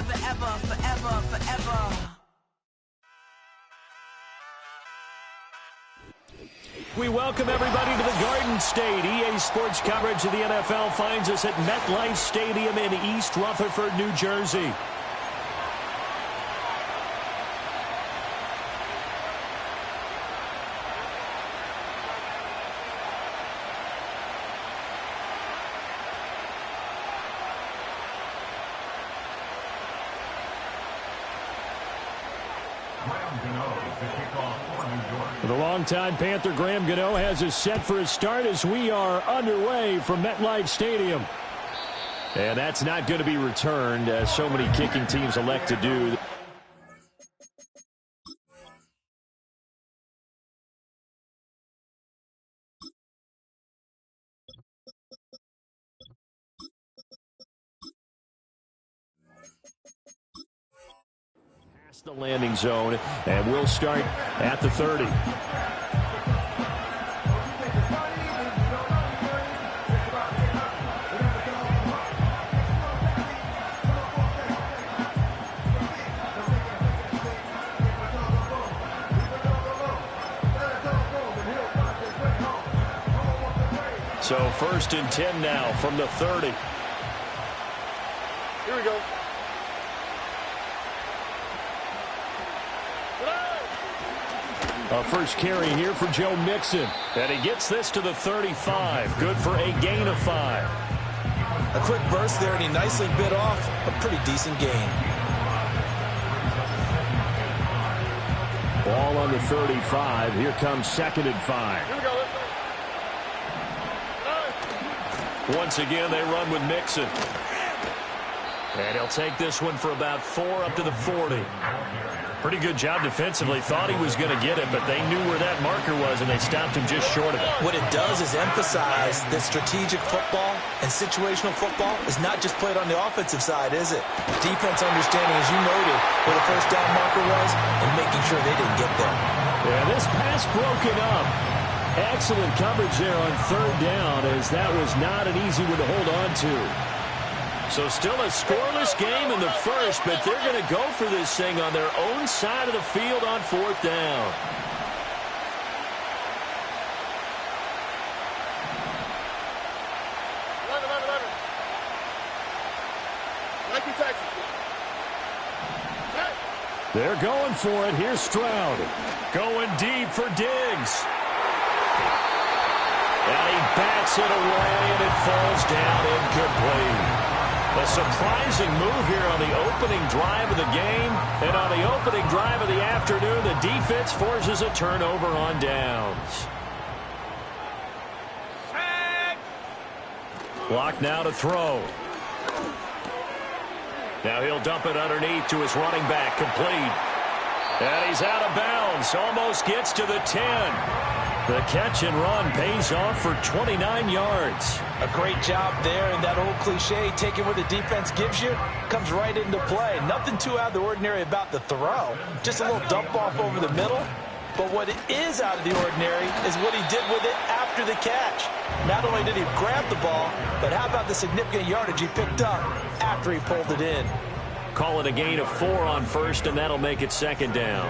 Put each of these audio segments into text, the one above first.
forever, ever, forever, forever. We welcome everybody to the Garden State. EA Sports coverage of the NFL finds us at MetLife Stadium in East Rutherford, New Jersey. The longtime Panther Graham Gano has us set for a start as we are underway from MetLife Stadium. And that's not going to be returned, as so many kicking teams elect to do. The landing zone, and we'll start at the 30. So 1st and 10 now from the 30. Here we go. A first carry here for Joe Mixon. And he gets this to the 35. Good for a gain of 5. A quick burst there, and he nicely bit off a pretty decent gain. Ball on the 35. Here comes 2nd and 5. Here we go. Once again, they run with Mixon. And he'll take this one for about 4 up to the 40. Pretty good job defensively. Thought he was going to get it, but they knew where that marker was, and they stopped him just short of it. What it does is emphasize that strategic football and situational football is not just played on the offensive side, is it? Defense understanding, as you noted, where the first down marker was and making sure they didn't get there. Yeah, this pass broken up. Excellent coverage there on 3rd down, as that was not an easy one to hold on to. So still a scoreless game in the first, but they're going to go for this thing on their own side of the field on 4th down. They're going for it. Here's Stroud. Going deep for Diggs. And he bats it away, and it falls down incomplete. A surprising move here on the opening drive of the game. And on the opening drive of the afternoon, the defense forces a turnover on downs. Clock now to throw. Now he'll dump it underneath to his running back, complete. And he's out of bounds, almost gets to the 10. The catch and run pays off for 29 yards. A great job there, and that old cliche, taking what the defense gives you, comes right into play. Nothing too out of the ordinary about the throw. Just a little dump off over the middle. But what is out of the ordinary is what he did with it after the catch. Not only did he grab the ball, but how about the significant yardage he picked up after he pulled it in. Call it a gain of 4 on 1st, and that'll make it 2nd down.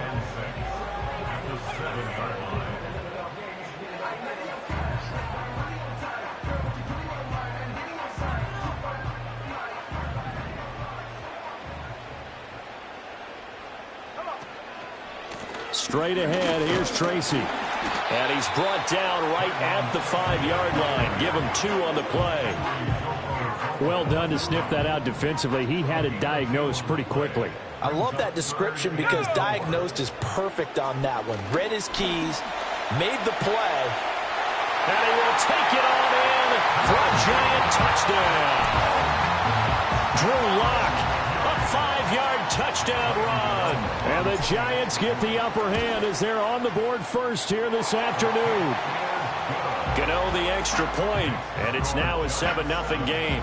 Straight ahead, here's Tracy. And he's brought down right at the 5-yard line. Give him 2 on the play. Well done to sniff that out defensively. He had it diagnosed pretty quickly. I love that description because diagnosed is perfect on that one. Read his keys, made the play. And he will take it on in for a giant touchdown. Drew Lock, a 5-yard touchdown run. And the Giants get the upper hand as they're on the board first here this afternoon. Gano the extra point, and it's now a 7-0 game.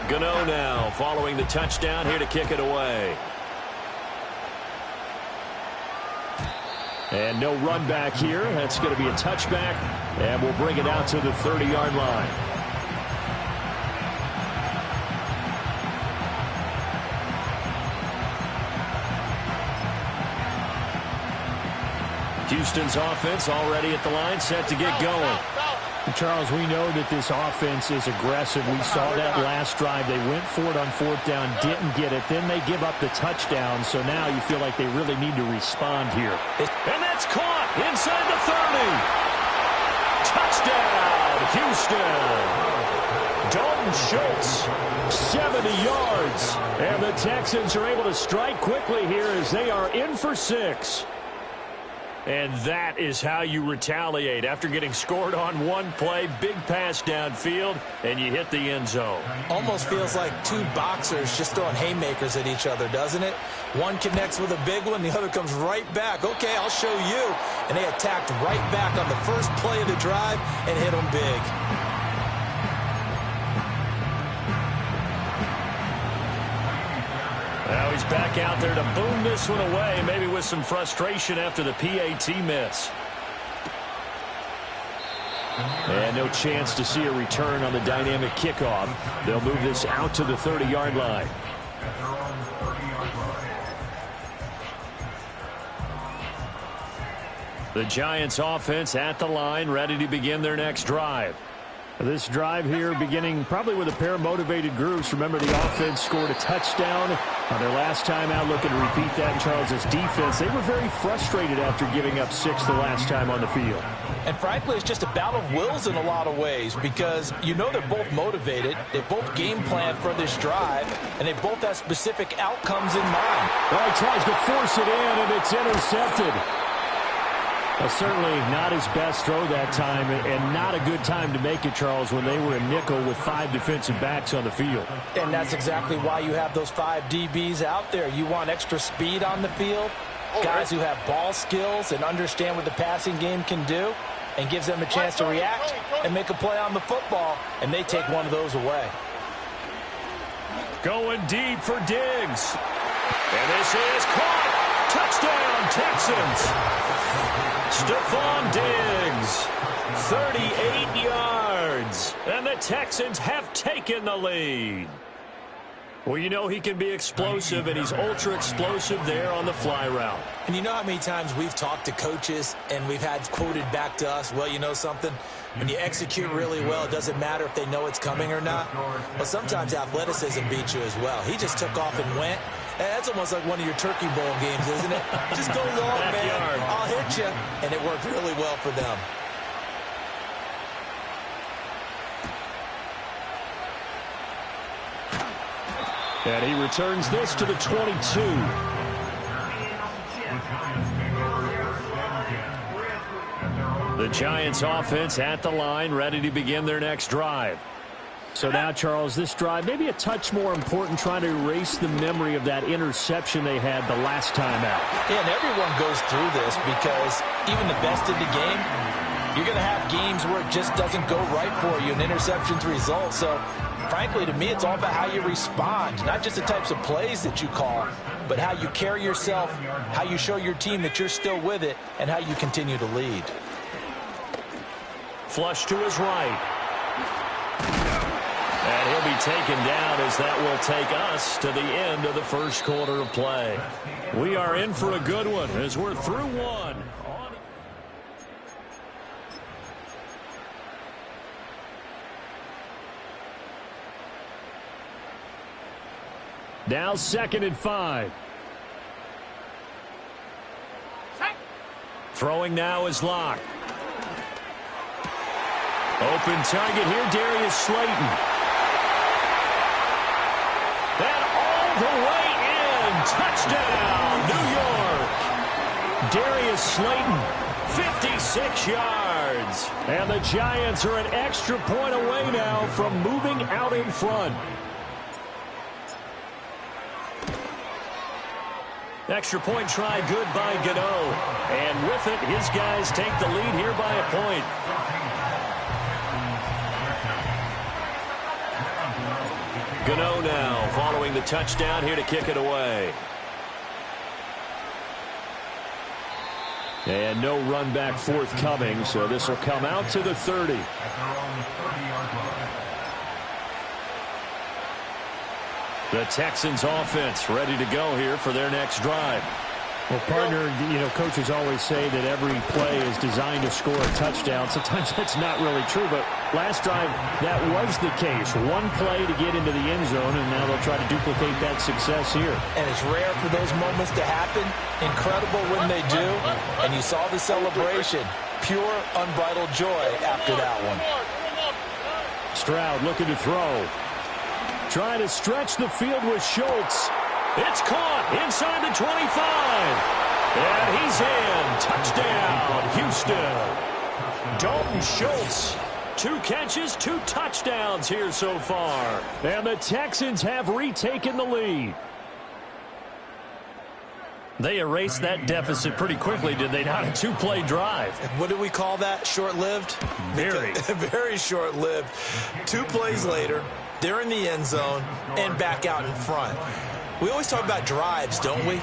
Gano now following the touchdown here to kick it away. And no run back here. That's going to be a touchback, and we'll bring it out to the 30-yard line. Houston's offense already at the line, set to get going. Charles, we know that this offense is aggressive. We saw that last drive. They went for it on fourth down, didn't get it. Then they give up the touchdown, so now you feel like they really need to respond here. And that's caught inside the 30. Touchdown, Houston. Dalton Schultz, 70 yards. And the Texans are able to strike quickly here as they are in for 6. And that is how you retaliate. After getting scored on one play, big pass downfield, and you hit the end zone. Almost feels like two boxers just throwing haymakers at each other, doesn't it? One connects with a big one, the other comes right back. Okay, I'll show you. And they attacked right back on the first play of the drive and hit them big. Now he's back out there to boom this one away, maybe with some frustration after the PAT miss. And no chance to see a return on the dynamic kickoff. They'll move this out to the 30-yard line. The Giants offense at the line, ready to begin their next drive. This drive here beginning probably with a pair of motivated groups. Remember, the offense scored a touchdown on their last time out, looking to repeat that in Charles's defense. They were very frustrated after giving up 6 the last time on the field. And frankly, it's just a battle of wills in a lot of ways because you know they're both motivated. They both game plan for this drive, and they both have specific outcomes in mind. Well, he tries to force it in, and it's intercepted. Well, certainly not his best throw that time, and not a good time to make it, Charles, when they were a nickel with 5 defensive backs on the field. And that's exactly why you have those 5 DBs out there. You want extra speed on the field, guys who have ball skills and understand what the passing game can do, and gives them a chance to react and make a play on the football, and they take one of those away. Going deep for Diggs. And this is caught. Touchdown, Texans. Stephon Diggs, 38 yards. And the Texans have taken the lead. Well, you know he can be explosive, and he's ultra-explosive there on the fly route. And you know how many times we've talked to coaches and we've had quoted back to us, well, you know something? When you execute really well, it doesn't matter if they know it's coming or not. But sometimes athleticism beats you as well. He just took off and went. And that's almost like one of your Turkey Bowl games, isn't it? Just go long, man. I'll hit you. And it worked really well for them. And he returns this to the 22. The Giants offense at the line, ready to begin their next drive. So now, Charles, this drive maybe a touch more important, trying to erase the memory of that interception they had the last time out. Yeah, and everyone goes through this because even the best in the game, you're going to have games where it just doesn't go right for you, and interceptions result. So, frankly, to me, it's all about how you respond, not just the types of plays that you call, but how you carry yourself, how you show your team that you're still with it, and how you continue to lead. Flush to his right. And he'll be taken down as that will take us to the end of the first quarter of play. We are in for a good one as we're through one. Now 2nd and 5. Throwing now is Locke. Open target here, Darius Slayton. And all the way in. Touchdown, New York. Darius Slayton, 56 yards. And the Giants are an extra point away now from moving out in front. Extra point try good by Gano. And with it, his guys take the lead here by a point. Gano now following the touchdown here to kick it away. And no run back forthcoming, so this will come out to the 30. The Texans offense ready to go here for their next drive. Well, partner, coaches always say that every play is designed to score a touchdown. Sometimes that's not really true, but last drive, that was the case. One play to get into the end zone, and now they'll try to duplicate that success here. And it's rare for those moments to happen. Incredible when they do. And you saw the celebration. Pure, unbridled joy after that one. Stroud looking to throw. Trying to stretch the field with Schultz. It's caught inside the 25. And he's in. Touchdown, Houston. Dalton Schultz. 2 catches, 2 touchdowns here so far. And the Texans have retaken the lead. They erased that deficit pretty quickly, did they not? A 2-play drive. What do we call that? Short-lived? Very. Very short-lived. 2 plays later, they're in the end zone and back out in front. We always talk about drives, don't we?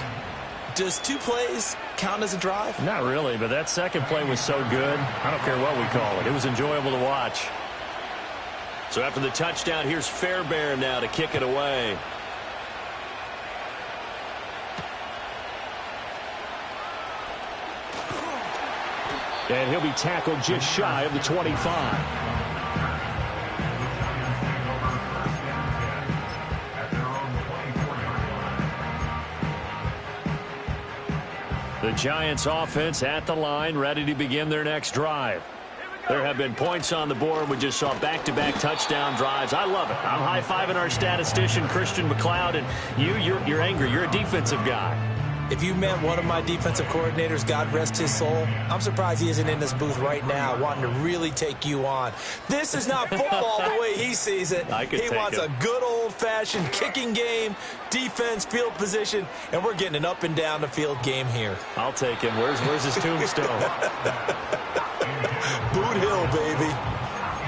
Does 2 plays count as a drive? Not really, but that second play was so good. I don't care what we call it. It was enjoyable to watch. So after the touchdown, here's Fairbairn now to kick it away. And he'll be tackled just shy of the 25. The Giants offense at the line, ready to begin their next drive. There have been points on the board. We just saw back-to-back touchdown drives. I love it. I'm high-fiving our statistician, Christian McLeod, and you're angry. You're a defensive guy. If you met one of my defensive coordinators, God rest his soul, I'm surprised he isn't in this booth right now wanting to really take you on. This is not football the way he sees it. He wants a good old-fashioned kicking game, defense, field position, and we're getting an up and down the field game here. I'll take him. Where's his tombstone? Boot Hill, baby.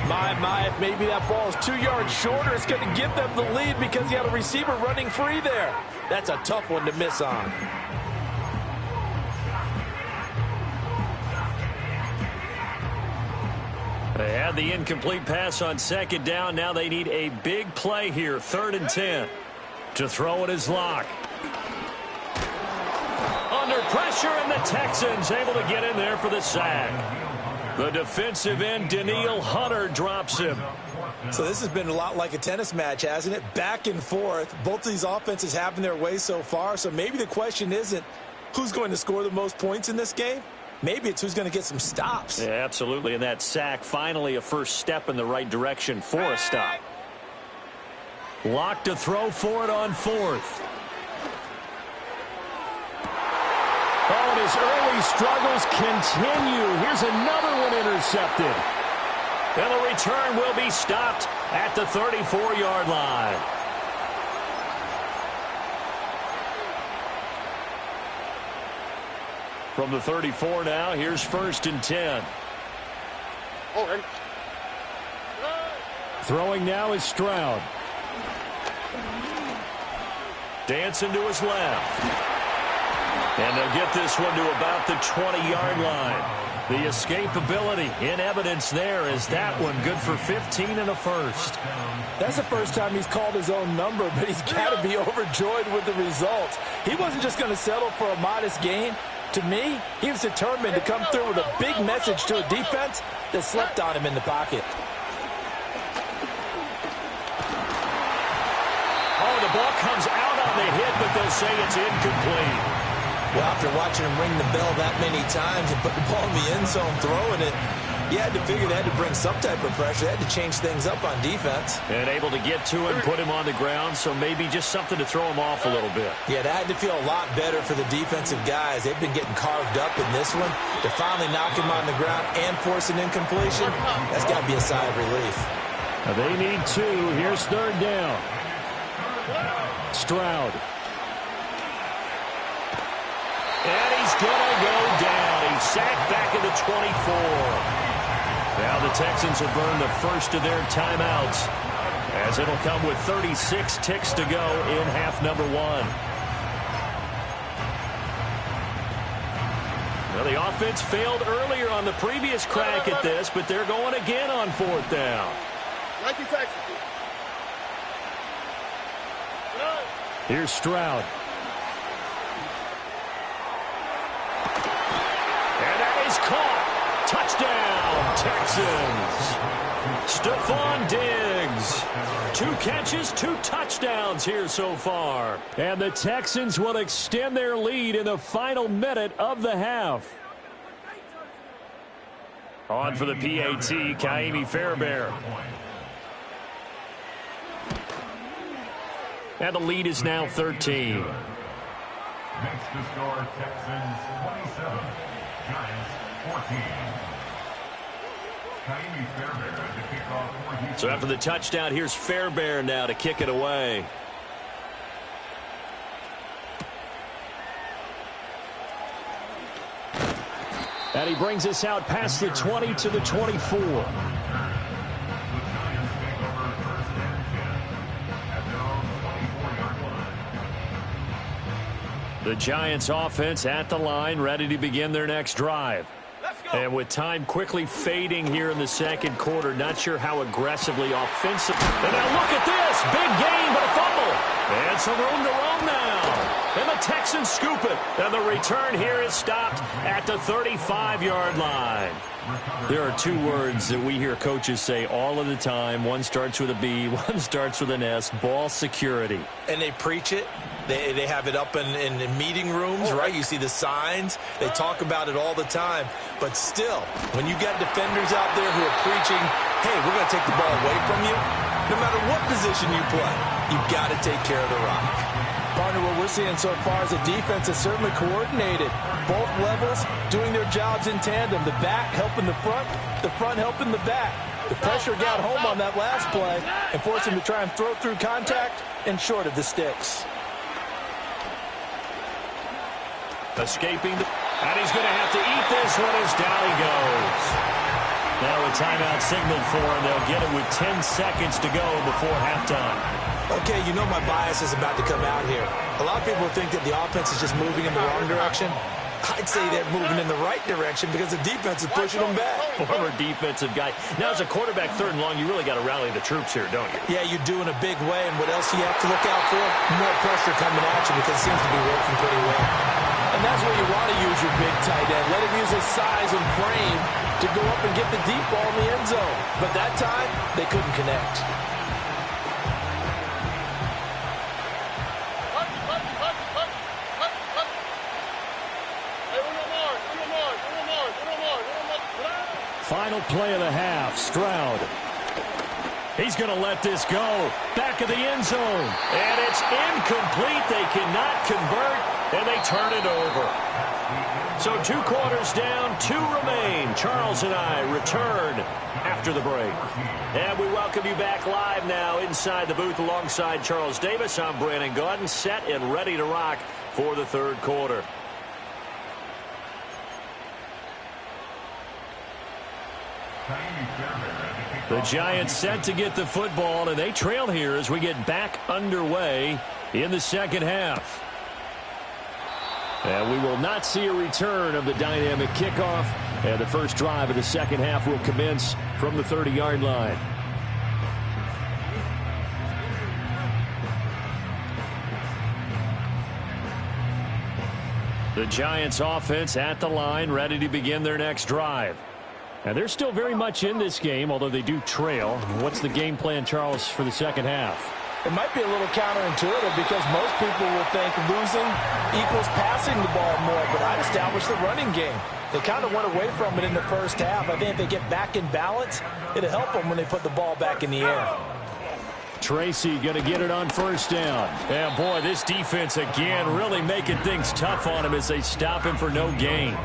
My, if maybe that ball is 2 yards shorter, it's going to give them the lead because you had a receiver running free there. That's a tough one to miss on. They had the incomplete pass on second down. Now they need a big play here, 3rd and 10. To throw it is Locke. Under pressure, and the Texans able to get in there for the sack. The defensive end, Daniil Hunter, drops him. So this has been a lot like a tennis match, hasn't it? Back and forth. Both of these offenses having their way so far. So maybe the question isn't who's going to score the most points in this game. Maybe it's who's going to get some stops. Yeah, absolutely. And that sack, finally a first step in the right direction for a stop. Locke to throw for it on 4th. Oh, and his early struggles continue. Here's another one intercepted. And the return will be stopped at the 34-yard line. From the 34 now, here's 1st and 10. Throwing now is Stroud. Dancing to his left. And they'll get this one to about the 20-yard line. The escapability in evidence there is that one good for 15 and a first. That's the first time he's called his own number, but he's got to be overjoyed with the results. He wasn't just going to settle for a modest gain. To me, he was determined to come through with a big message to a defense that slept on him in the pocket. Oh, the ball comes out on the hit, but they'll say it's incomplete. Well, after watching him ring the bell that many times and put the ball in the end zone throwing it, you had to figure they had to bring some type of pressure. They had to change things up on defense. And able to get to him, put him on the ground, so maybe just something to throw him off a little bit. Yeah, that had to feel a lot better for the defensive guys. They've been getting carved up in this one. To finally knock him on the ground and force an incompletion, that's got to be a sigh of relief. Now they need 2. Here's 3rd down. Stroud. And he's going to go down. He's sacked back at the 24. Now the Texans will burn the first of their timeouts, as it'll come with 36 ticks to go in half number 1. Well, the offense failed earlier on the previous crack at this, but they're going again on 4th down. Here's Stroud. And that is caught. Touchdown, Texans. Stephon Diggs. 2 catches, 2 touchdowns here so far. And the Texans will extend their lead in the final minute of the half. On for the PAT, Kaimi Fairbairn. And the lead is now 13. Next to score, Texans 27, Giants 14. Kaimi Fairbairn to kick off for Houston. So after the touchdown, here's Fairbairn now to kick it away. And he brings us out past the 20 to the 24. The Giants offense at the line, ready to begin their next drive. And with time quickly fading here in the second quarter, not sure how aggressively offensive. And now look at this. Big gain, but a fumble. And some room to roam now. And the Texans scoop it. And the return here is stopped at the 35-yard line. There are 2 words that we hear coaches say all of the time. One starts with a B, one starts with an S. Ball security. And they preach it. They have it up in meeting rooms, right? You see the signs. They talk about it all the time. But still, when you got defenders out there who are preaching, hey, we're going to take the ball away from you, no matter what position you play, you've got to take care of the rock. Partner, what we're seeing so far is a defense that's certainly coordinated. Both levels doing their jobs in tandem. The back helping the front helping the back. The pressure got home on that last play and forced him to try and throw through contact and short of the sticks. Escaping, and he's going to have to eat this one as down he goes. Now a timeout signaled for him. They'll get it with 10 seconds to go before halftime. Okay, you know my bias is about to come out here. A lot of people think that the offense is just moving in the wrong direction. I'd say they're moving in the right direction because the defense is pushing them back. Former defensive guy. Now, as a quarterback, 3rd and long, you really got to rally the troops here, don't you? Yeah, you do in a big way, and what else do you have to look out for? More pressure coming at you because it seems to be working pretty well. And that's where you want to use your big tight end. Let him use his size and frame to go up and get the deep ball in the end zone. But that time, they couldn't connect. Final play of the half, Stroud. He's going to let this go. Back of the end zone. And it's incomplete. They cannot convert, and they turn it over. So 2 quarters down, 2 remain. Charles and I return after the break. And we welcome you back live now inside the booth alongside Charles Davis. I'm Brandon Gaudin, set and ready to rock for the 3rd quarter. The Giants set to get the football, and they trail here as we get back underway in the second half. And we will not see a return of the dynamic kickoff, and the first drive of the second half will commence from the 30-yard line. The Giants offense at the line, ready to begin their next drive. And they're still very much in this game, although they do trail. What's the game plan, Charles, for the second half? It might be a little counterintuitive because most people will think losing equals passing the ball more, but I'd establish the running game. They kind of went away from it in the first half. I think if they get back in balance, it'll help them when they put the ball back in the air. Tracy going to get it on 1st down. And boy, this defense again really making things tough on him as they stop him for no gain.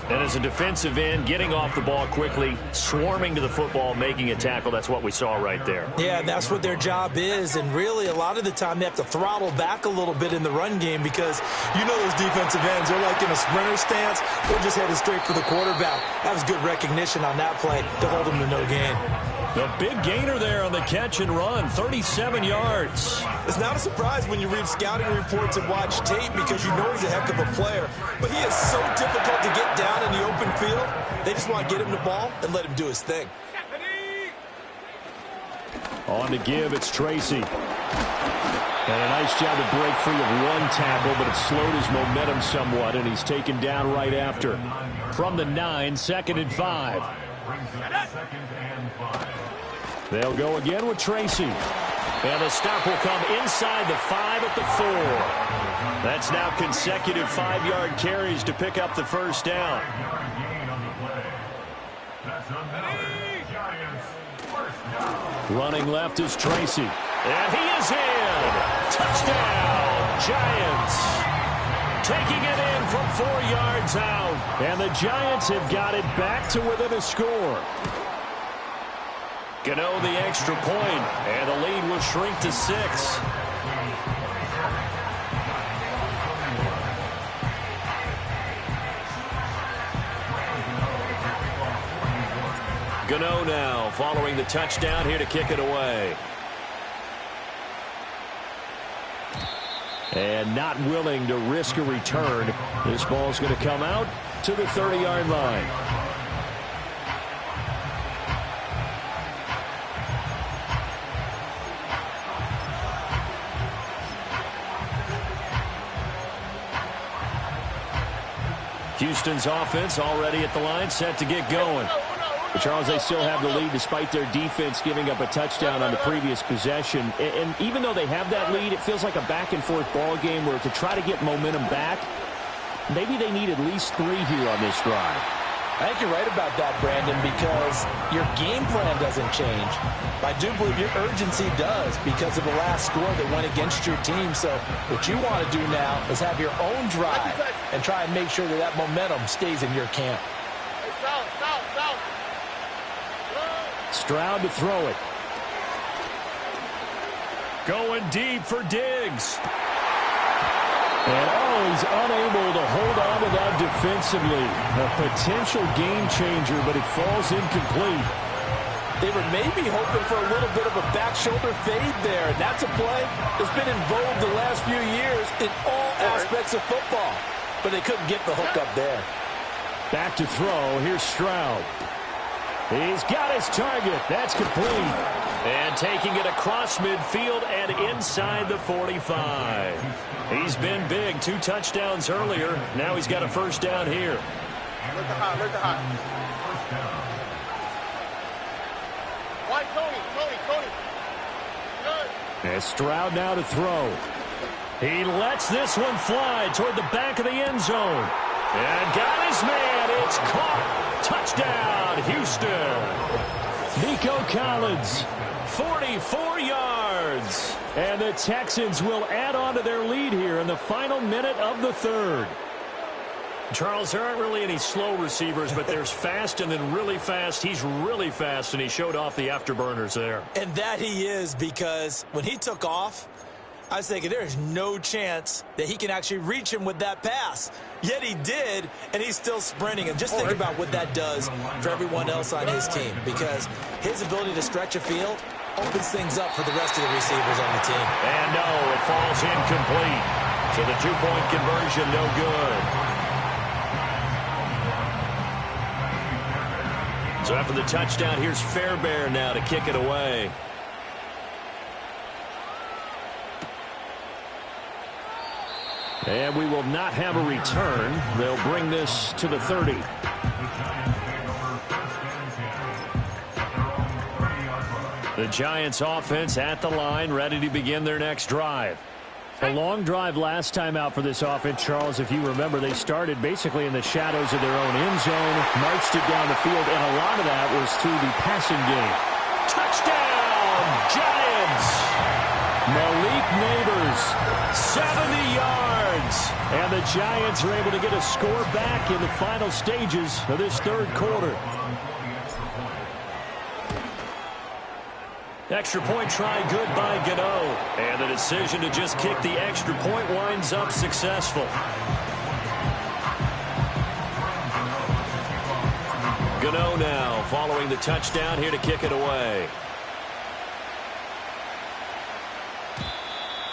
And as a defensive end, getting off the ball quickly, swarming to the football, making a tackle, that's what we saw right there. Yeah, that's what their job is. And really, a lot of the time, they have to throttle back a little bit in the run game because you know those defensive ends, they're like in a sprinter stance. They're just headed straight for the quarterback. That was good recognition on that play to hold them to no gain. The big gainer there on the catch and run, 37 yards. It's not a surprise when you read scouting reports and watch tape because you know he's a heck of a player. But he is so difficult to get down in the open field. They just want to get him the ball and let him do his thing. On to give, it's Tracy. And a nice job to break free of one tackle, but it slowed his momentum somewhat, and he's taken down right after. From the 9, 2nd and 5. They'll go again with Tracy. And the stop will come inside the 5 at the 4. That's now consecutive 5-yard carries to pick up the first down. Running left is Tracy. And he is in. Touchdown, Giants. Taking it in from 4 yards out. And the Giants have got it back to within a score. Gano the extra point, and the lead will shrink to 6. Gano now following the touchdown here to kick it away. And not willing to risk a return. This ball's going to come out to the 30-yard line. Houston's offense already at the line, set to get going. But Charles, they still have the lead despite their defense giving up a touchdown on the previous possession. And even though they have that lead, it feels like a back-and-forth ball game where to try to get momentum back, maybe they need at least 3 here on this drive. I think you're right about that, Brandon, because your game plan doesn't change. I do believe your urgency does because of the last score that went against your team. So what you want to do now is have your own drive and try and make sure that that momentum stays in your camp. Stroud to throw it. Going deep for Diggs. And, he's unable to hold on to that defensively. A potential game changer, but it falls incomplete. They were maybe hoping for a little bit of a back shoulder fade there, and that's a play that's been in vogue the last few years in all aspects of football. But they couldn't get the hook up there. Back to throw. Here's Stroud. He's got his target. That's complete. And taking it across midfield and inside the 45. He's been big. 2 touchdowns earlier. Now he's got a first down here. And Stroud now to throw. He lets this one fly toward the back of the end zone. And got his man. It's caught. Touchdown, Houston. Nico Collins. 44 yards. And the Texans will add on to their lead here in the final minute of the 3rd. Charles, there aren't really any slow receivers, but there's fast and then really fast. He's really fast, and he showed off the afterburners there. And that he is, because when he took off, I was thinking there's no chance that he can actually reach him with that pass. Yet he did, and he's still sprinting. And just think about what that does for everyone else on his team, because his ability to stretch a field opens things up for the rest of the receivers on the team. And no, it falls incomplete. So the 2-point conversion, no good. So after the touchdown, here's Fairbairn now to kick it away. And we will not have a return. They'll bring this to the 30. The Giants offense at the line, ready to begin their next drive. A long drive last time out for this offense, Charles. If you remember, they started basically in the shadows of their own end zone, marched it down the field, and a lot of that was through the passing game. Touchdown, Giants! Malik Neighbors, 70 yards. And the Giants are able to get a score back in the final stages of this 3rd quarter. Extra point try good by Gano. And the decision to just kick the extra point winds up successful. Gano now following the touchdown here to kick it away.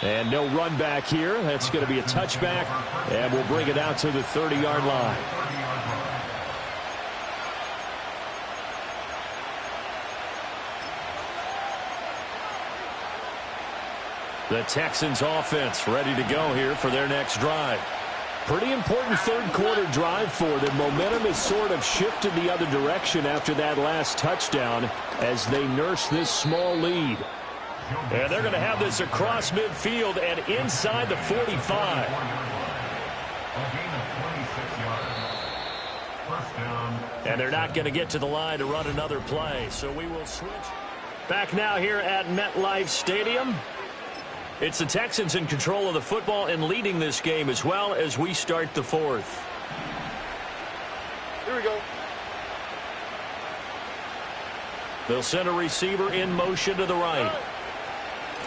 And no run back here. That's going to be a touchback, and we'll bring it out to the 30-yard line. The Texans offense ready to go here for their next drive. Pretty important third quarter drive for them. Momentum has sort of shifted the other direction after that last touchdown as they nurse this small lead. And they're going to have this across midfield and inside the 45. And they're not going to get to the line to run another play, so we will switch. Back now here at MetLife Stadium. It's the Texans in control of the football and leading this game as well as we start the fourth. Here we go. They'll send a receiver in motion to the right.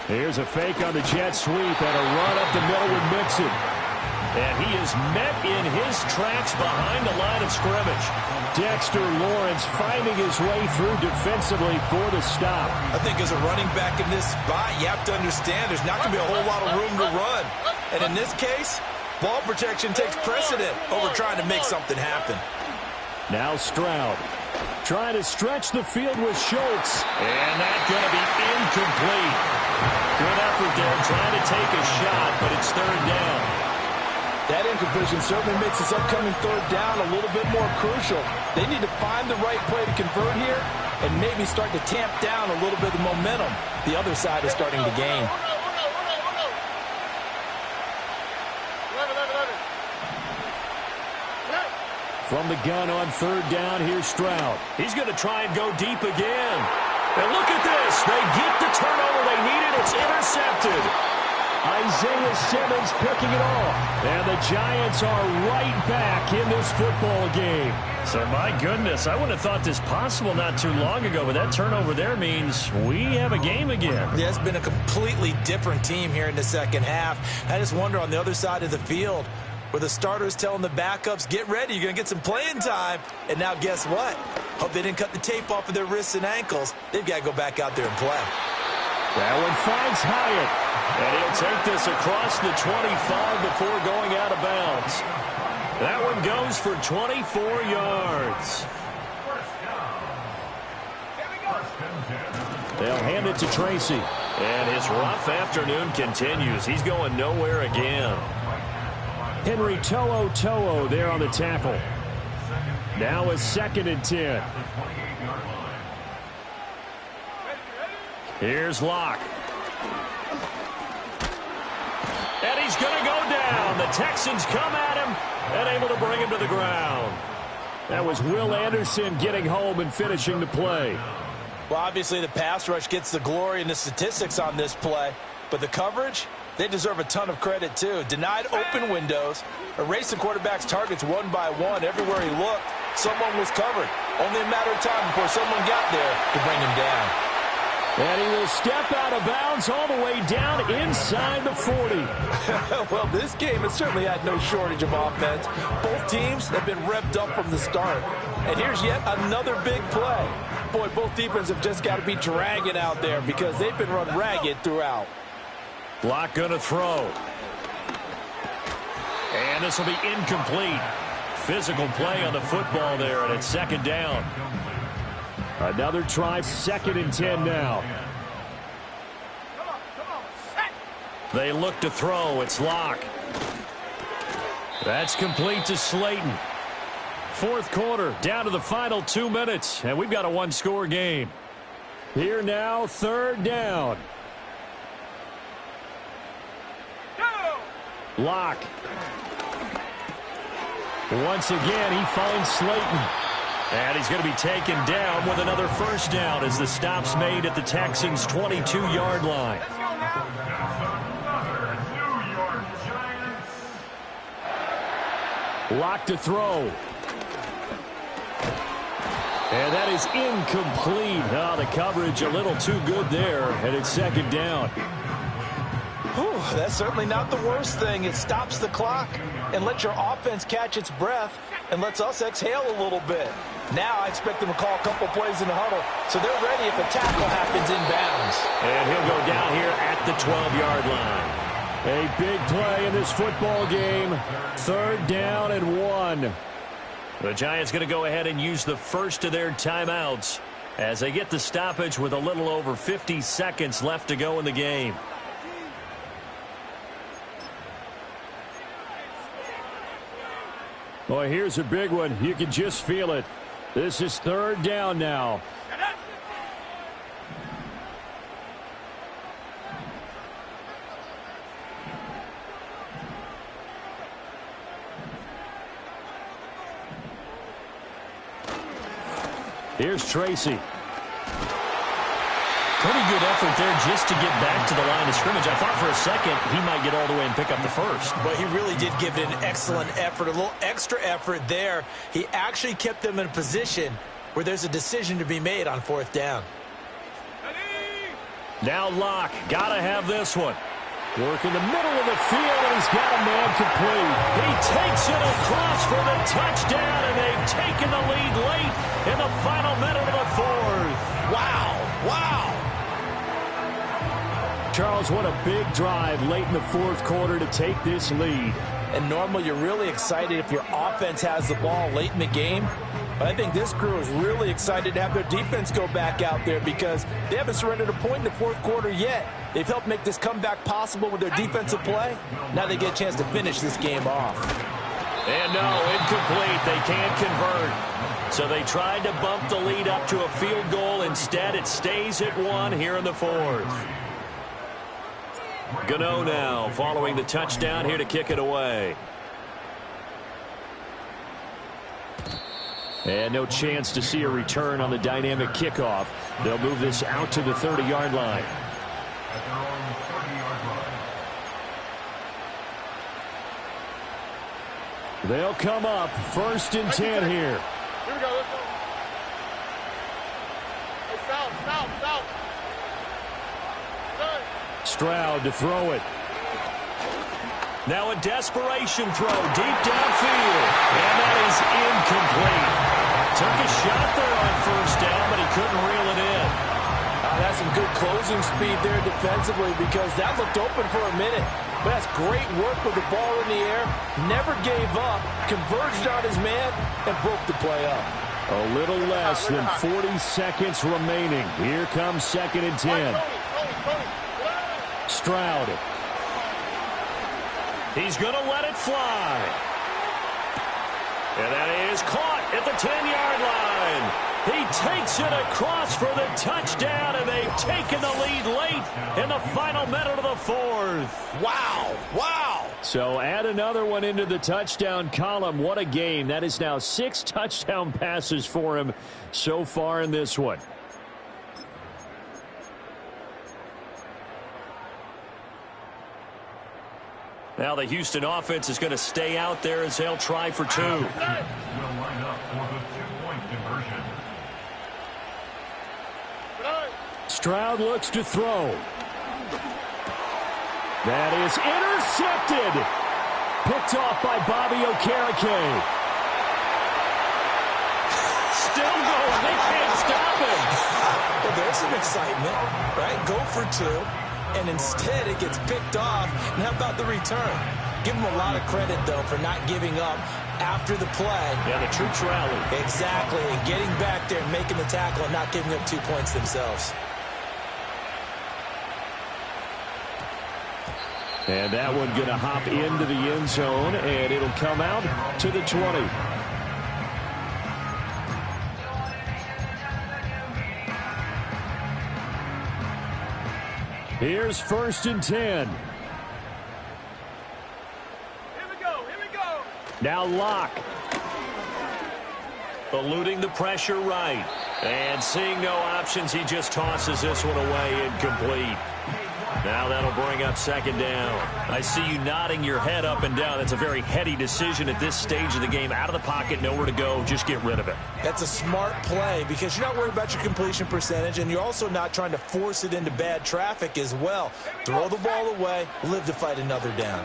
Here's a fake on the jet sweep and a run up the middle with Mixon. And he is met in his tracks behind the line of scrimmage. Dexter Lawrence finding his way through defensively for the stop. I think as a running back in this spot, you have to understand there's not going to be a whole lot of room to run. And in this case, ball protection takes precedent over trying to make something happen. Now Stroud trying to stretch the field with Schultz. And that's going to be incomplete. Good effort there trying to take a shot, but it's third down. That incompletion certainly makes this upcoming third down a little bit more crucial. They need to find the right play to convert here and maybe start to tamp down a little bit of momentum. The other side is starting to gain. From the gun on third down, here's Stroud. He's going to try and go deep again. And look at this. They get the turnover they needed. It's intercepted. Isaiah Simmons picking it off. And the Giants are right back in this football game. So, my goodness, I wouldn't have thought this possible not too long ago, but that turnover there means we have a game again. Yeah, it's been a completely different team here in the second half. I just wonder on the other side of the field where the starters telling the backups, get ready, you're going to get some playing time. And now guess what? Hope they didn't cut the tape off of their wrists and ankles. They've got to go back out there and play. That one finds Hyatt. And he'll take this across the 25 before going out of bounds. That one goes for 24 yards. They'll hand it to Tracy. And his rough afternoon continues. He's going nowhere again. Henry To'o there on the tackle. Now a 2nd and 10. Here's Locke. And he's going to go down. The Texans come at him and able to bring him to the ground. That was Will Anderson getting home and finishing the play. Well, obviously the pass rush gets the glory and the statistics on this play. But the coverage, they deserve a ton of credit too. Denied open windows, erased the quarterback's targets one by one. Everywhere he looked, someone was covered. Only a matter of time before someone got there to bring him down. And he will step out of bounds all the way down inside the 40. Well, this game has certainly had no shortage of offense. Both teams have been revved up from the start. And here's yet another big play. Boy, both defenses have just got to be dragging out there because they've been run ragged throughout. Block going to throw. And this will be incomplete. Physical play on the football there, and it's second down. Another try, 2nd and 10 now. They look to throw. It's Locke. That's complete to Slayton. Fourth quarter, down to the final 2 minutes, and we've got a one-score game. Here now, third down. Locke. Once again, he finds Slayton. And he's going to be taken down with another first down as the stop's made at the Texans' 22-yard line. Locke to throw. And that is incomplete. Oh, the coverage a little too good there, and it's second down. Whew. That's certainly not the worst thing. It stops the clock and lets your offense catch its breath and lets us exhale a little bit. Now I expect them to call a couple plays in the huddle, so they're ready if a tackle happens inbounds. And he'll go down here at the 12-yard line. A big play in this football game. 3rd down and 1. The Giants going to go ahead and use the first of their timeouts as they get the stoppage with a little over 50 seconds left to go in the game. Boy, here's a big one. You can just feel it. This is 3rd down now. Here's Tracy. Pretty good effort there just to get back to the line of scrimmage. I thought for a second he might get all the way and pick up the first. But he really did give it an excellent effort, a little extra effort there. He actually kept them in a position where there's a decision to be made on 4th down. Now Locke, got to have this one. Work in the middle of the field, and he's got a man complete. He takes it across for the touchdown, and they've taken the lead late in the final minute of the 4th. Wow, wow. Charles, what a big drive late in the 4th quarter to take this lead. And normally you're really excited if your offense has the ball late in the game. But I think this crew is really excited to have their defense go back out there because they haven't surrendered a point in the 4th quarter yet. They've helped make this comeback possible with their defensive play. Now they get a chance to finish this game off. And no, incomplete. They can't convert. So they tried to bump the lead up to a field goal. Instead, it stays at 1 here in the 4th. Gano now following the touchdown here to kick it away. And no chance to see a return on the dynamic kickoff. They'll move this out to the 30-yard line. At their own 30-yard line. They'll come up 1st and 10 here. Here we go, let's go. Hey, south. Stroud to throw it. Now a desperation throw deep downfield. And that is incomplete. Took a shot there on 1st down, but he couldn't reel it in. That's some good closing speed there defensively because that looked open for a minute. But that's great work with the ball in the air. Never gave up. Converged on his man and broke the play up. A little less than 40 seconds remaining. Here comes 2nd and 10. Stroud. He's going to let it fly. And that is caught at the 10-yard line. He takes it across for the touchdown, and they've taken the lead late in the final minute of the 4th. Wow, wow. So add another one into the touchdown column. What a game. That is now 6 touchdown passes for him so far in this one. Now the Houston offense is going to stay out there as they'll try for 2. Will line up for the 2-point conversion. Stroud looks to throw. That is intercepted. Picked off by Bobby Okereke. Still going. They can't stop him. Well, there's some excitement, right? Go for 2. And instead it gets picked off. And how about the return? Give him a lot of credit, though, for not giving up after the play. Yeah, the troops rallied. Exactly. And getting back there and making the tackle and not giving up 2 points themselves. And that one going to hop into the end zone, and it'll come out to the 20. Here's 1st and 10. Here we go. Now Locke. Eluding the pressure right. And seeing no options, he just tosses this one away incomplete. Now that'll bring up second down. I see you nodding your head up and down. That's a very heady decision at this stage of the game. Out of the pocket, nowhere to go. Just get rid of it. That's a smart play because you're not worried about your completion percentage, and you're also not trying to force it into bad traffic as well. Throw the ball away, live to fight another down.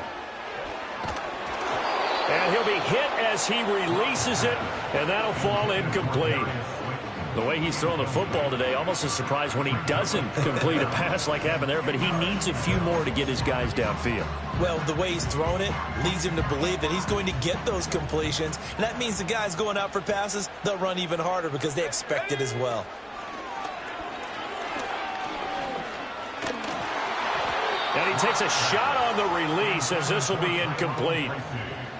And he'll be hit as he releases it, and that'll fall incomplete. The way he's throwing the football today, almost a surprise when he doesn't complete a pass like happened there, but he needs a few more to get his guys downfield. Well, the way he's thrown it leads him to believe that he's going to get those completions. And that means the guys going out for passes, they'll run even harder because they expect it as well. And he takes a shot on the release as this will be incomplete.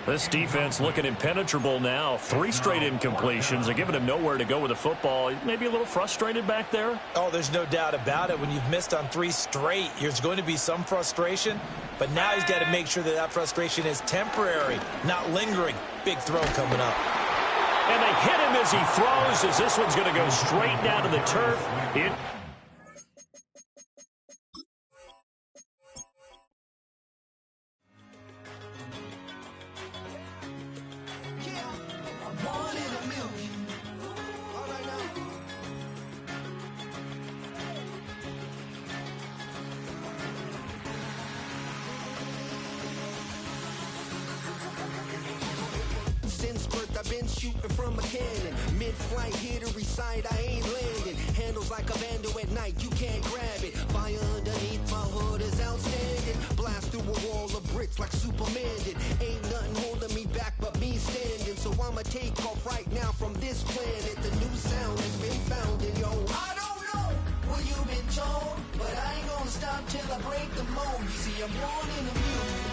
This defense looking impenetrable now. 3 straight incompletions. They're giving him nowhere to go with the football. Maybe a little frustrated back there. Oh, there's no doubt about it. When you've missed on 3 straight, there's going to be some frustration. But now he's got to make sure that that frustration is temporary, not lingering. Big throw coming up. And they hit him as he throws, as this one's going to go straight down to the turf. I've been shooting from a cannon. Mid-flight, here to recite, I ain't landing. Handles like a vandal at night, you can't grab it. Fire underneath my hood is outstanding. Blast through a wall of bricks like Superman did. Ain't nothing holding me back but me standing. So I'ma take off right now from this planet. The new sound has been found in yo. I don't know what you've been told, but I ain't gonna stop till I break the mold. You see, I'm born in the music.